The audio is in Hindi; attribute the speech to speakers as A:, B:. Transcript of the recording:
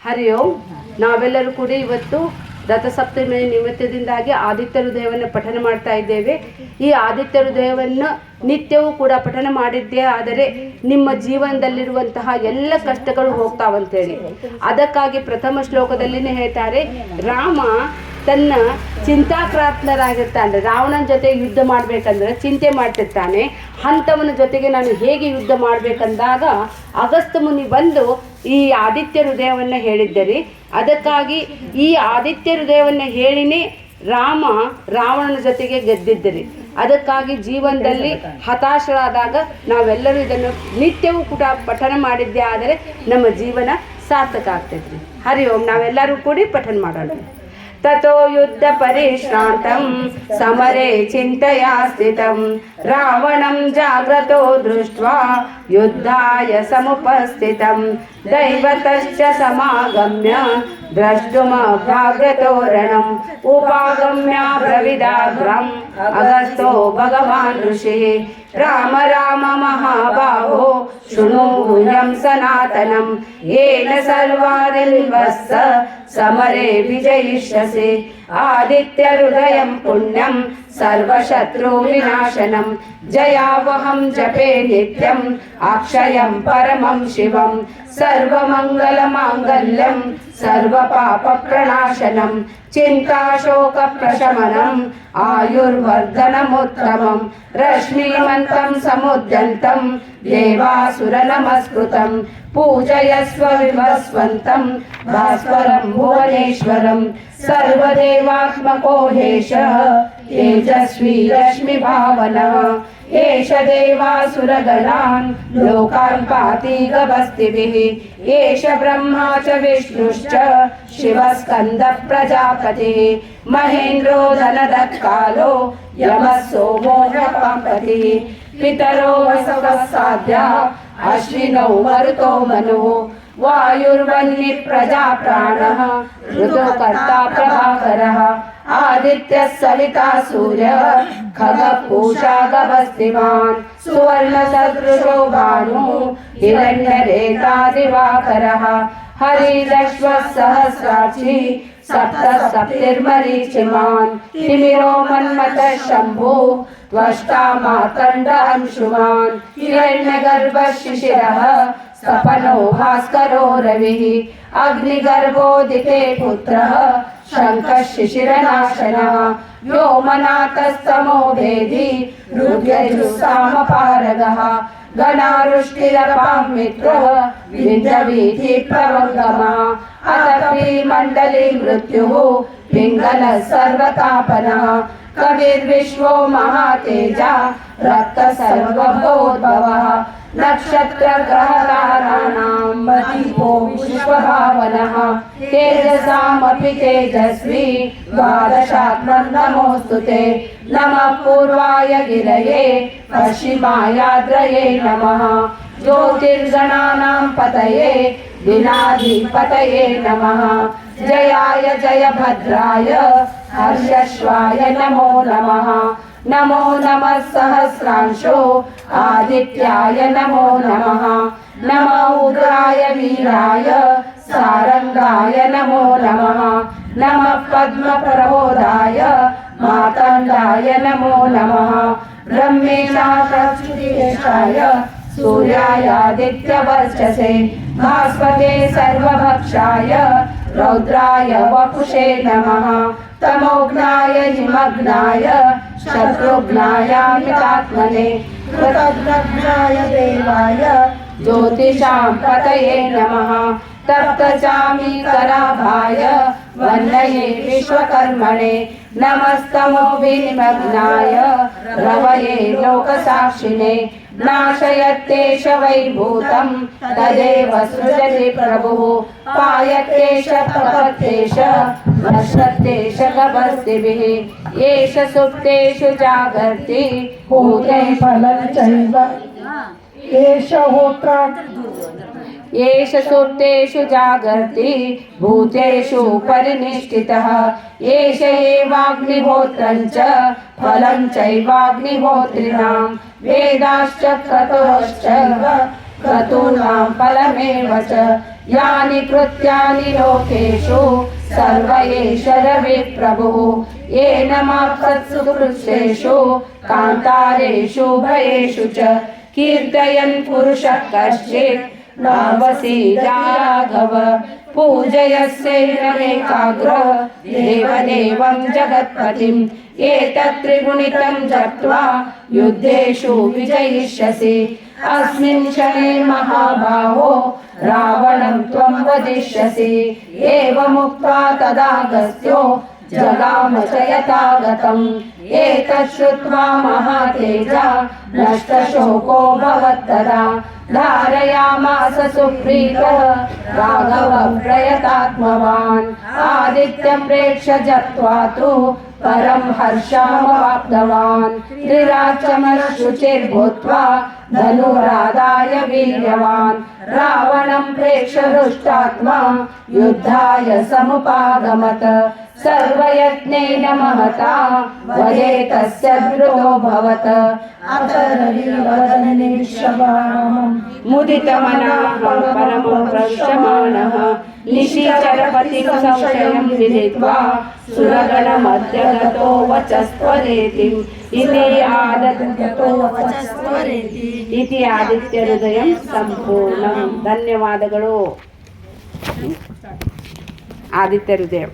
A: ಹರಿ ಓಂ. ನಾವೆಲ್ಲರೂ ಕೂಡ ಇವತ್ತು ರಥಸಪ್ತಮಿ ನಿಮಿತ್ತದಿಂದಾಗಿ ಆದಿತ್ಯ ಹೃದಯವನ್ನು ಪಠನೆ ಮಾಡ್ತಾ ಇದ್ದೇವೆ. ಈ ಆದಿತ್ಯ ಹೃದಯವನ್ನು ನಿತ್ಯವೂ ಕೂಡ ಪಠನೆ ಮಾಡಿದ್ದೇ ಆದರೆ ನಿಮ್ಮ ಜೀವನದಲ್ಲಿರುವಂತಹ ಎಲ್ಲ ಕಷ್ಟಗಳು ಹೋಗ್ತಾವಂತೇಳಿ. ಅದಕ್ಕಾಗಿ ಪ್ರಥಮ ಶ್ಲೋಕದಲ್ಲಿನೇ ಹೇಳ್ತಾರೆ, ರಾಮ ತನ್ನ ಚಿಂತಾಕ್ರಾಂತನಾಗಿರ್ತಾನೆ. ರಾವಣನ ಜೊತೆ ಯುದ್ಧ ಮಾಡಬೇಕಂದ್ರೆ ಚಿಂತೆ ಮಾಡ್ತಿರ್ತಾನೆ. ಅಂಥವನ ಜೊತೆಗೆ ನಾನು ಹೇಗೆ ಯುದ್ಧ ಮಾಡಬೇಕಂದಾಗ ಅಗಸ್ತ್ಯ ಮುನಿ ಬಂದು ಈ ಆದಿತ್ಯ ಹೃದಯವನ್ನು ಹೇಳಿದ್ದರಿ. ಅದಕ್ಕಾಗಿ ಈ ಆದಿತ್ಯ ಹೃದಯವನ್ನು ಹೇಳಿನೇ ರಾಮ ರಾವಣನ ಜೊತೆಗೆ ಗೆದ್ದಿದ್ದರಿ. ಅದಕ್ಕಾಗಿ ಜೀವನದಲ್ಲಿ ಹತಾಶರಾದಾಗ ನಾವೆಲ್ಲರೂ ಇದನ್ನು ನಿತ್ಯವೂ ಕೂಡ ಪಠನೆ ಮಾಡಿದ್ದೇ ಆದರೆ ನಮ್ಮ ಜೀವನ ಸಾರ್ಥಕ ಆಗ್ತೈತ್ರಿ. ಹರಿ ಓಂ. ನಾವೆಲ್ಲರೂ ಕೂಡಿ ಪಠನೆ ಮಾಡೋಣ. ततो युद्ध परिश्रांतं समरे चिंतया स्थितं रावणं जाग्रतो दृष्ट्वा युद्धाय समुपस्थितं दैवतश्च समागम्य द्रष्टुमभ्यागतो रणम् उपागम्य ब्रवीदाग्रम् अगस्त्यो भगवान् ऋषिः राम राम महाबाहो शृणुह्यं सनातनं येन सर्वारिल्वस्य समरे विजयिष्यसि आदित्य हृदयं पुण्यं सर्वशत्रुविनाशनं जयावहं जपे नित्यं अक्षयं परमं शिवं सर्वमङ्गलमाङ्गल्यं सर्वपापप्रणाशनं चिन्ताशोकप्रशमनम् आयुर्वर्धनमुत्तमं रश्मिमन्तं समुद्यन्तं देवासुरनमस्कृतं पूजयस्व विभस्वन्तं भास्वरं भुवनेश्वरं सर्वदेवात्मको हेश तेजस्वी रश्मिभावनः एष देवासुरगणान् लोकान् पाति गभस्तिभिः एष ब्रह्मा च विष्णुश्च शिवस्कन्दः प्रजापतिः महेन्द्रो धनदत्कालो यमः सोमो नृपतिः पितरो वसवस्साध्या अश्विनौ मरुतो मनुः वायुर्वह्नि प्रजा प्राणः ऋतुकर्ता प्रभाकरः आदित्यः सविता सूर्यः खगः पूषा गभस्तिमान् सुवर्णसदृशो भानुः हिरण्यरेता दिवाकरः हरिरश्वः सहस्राक्षी सप्त सप्तिर्मरीचिमान् तिमिरो मन्मथः शम्भुः त्वष्टा मार्तण्ड अंशुमान् हिरण्यगर्भः शिशिरः सपनो भास्करो रविः अग्निगर्भोदिते पुत्रः शङ्खः शिशिरनाशनः व्योमनाथस्तमो भेदी रुद्रजुस्सामपारगः गणारुष्टिरपां मित्रः विन्द्रवीथिप्रवङ्गमः अतपि मण्डली मृत्युः पिङ्गलः सर्वतापनः कविर्विश्वो महातेजा रक्तः सर्वभवोद्भवः नक्षत्रग्रहताराणां दीपो विश्वभावनः तेजसामपि तेजस्वी द्वादशात्मन् नमोऽस्तु ते नमः पूर्वाय गिरये पश्चिमायाद्रये नमः ज्योतिर्गणानां पतये दिनाधिपतये नमः जयाय जयभद्राय हर्षश्वाय नमो नमः नमो नमः सहस्रांशो आदित्याय नमो नमः नमो उग्राय वीराय सारंगाय नमो नमः नमः पद्मप्रबोधाय मातंडाय नमो नमः ब्रह्मेशाय सूर्यायादित्यवर्चसे भास्वते सर्वभक्षाय रौद्राय वपुषे नमः तमोघ्नाय हिमग्नाय शत्रुघ्नायामितात्मने कृतघ्नाय देवाय ज्योतिषां पतये नमः तप्तचामीकराभाय वन्नये विश्वकर्मणे नमस्तमो विनिमग्नाय रवये लोकसाक्षिणे नाशयत्येष वैभूतं तदेव सृजति प्रभुः पायत्येष प्रपत्येष नश्यत्येष गभस्तिभिः एष सुप्तेषु जागर्ति
B: भूते फलं चैव एष होत्रा
A: एष सुप्तेषु जागर्ति भूतेषु परिनिष्ठितः एष एवाग्निहोत्रं च फलं चैवाग्निहोत्रिणां वेदाश्च क्रतुश्चैव क्रतूनां फलमेव च यानि कृत्यानि लोकेषु सर्व एष रविप्रभुः येन माप्सत्सु कृत्सेषु कान्तारेषु भयेषु च कीर्तयन् पुरुषः कश्चित् नावसि राघव पूजयस्यैनमेकाग्र देवदेवं जगत्पतिम् एतत् त्रिगुणितं जप्त्वा युद्धेषु विजयिष्यसि अस्मिन् क्षणे महाबाहो रावणं त्वं वदिष्यसि एवमुक्त्वा तदागस्त्यो जगाम च यथागतम् एतत् श्रुत्वा महातेजा नष्टशोको भवत्तदा धारयामास सुप्रीतः राघवः प्रयतात्मवान् आदित्यं प्रेक्ष्य जप्त्वा तु परं हर्षमवाप्तवान् त्रिराचमशुचिर्भूत्वा धनुरादाय वीर्यवान् रावणं प्रेक्ष्य हृष्टात्मा युद्धाय समुपागमत सर्वयत्नेन महता वदे तस्य धृतो भवत मुदितमनः परमं प्रविशमानः निशिचरपतिं संशयं विदित्वा सुरगणमध्यगतो वचस्त्वरेतिम् इति आदित्यहृदयं ಸಂಪೂರ್ಣಂ ಧನ್ಯವಾದಗಳು ಆದಿತ್ಯ ಹೃದಯ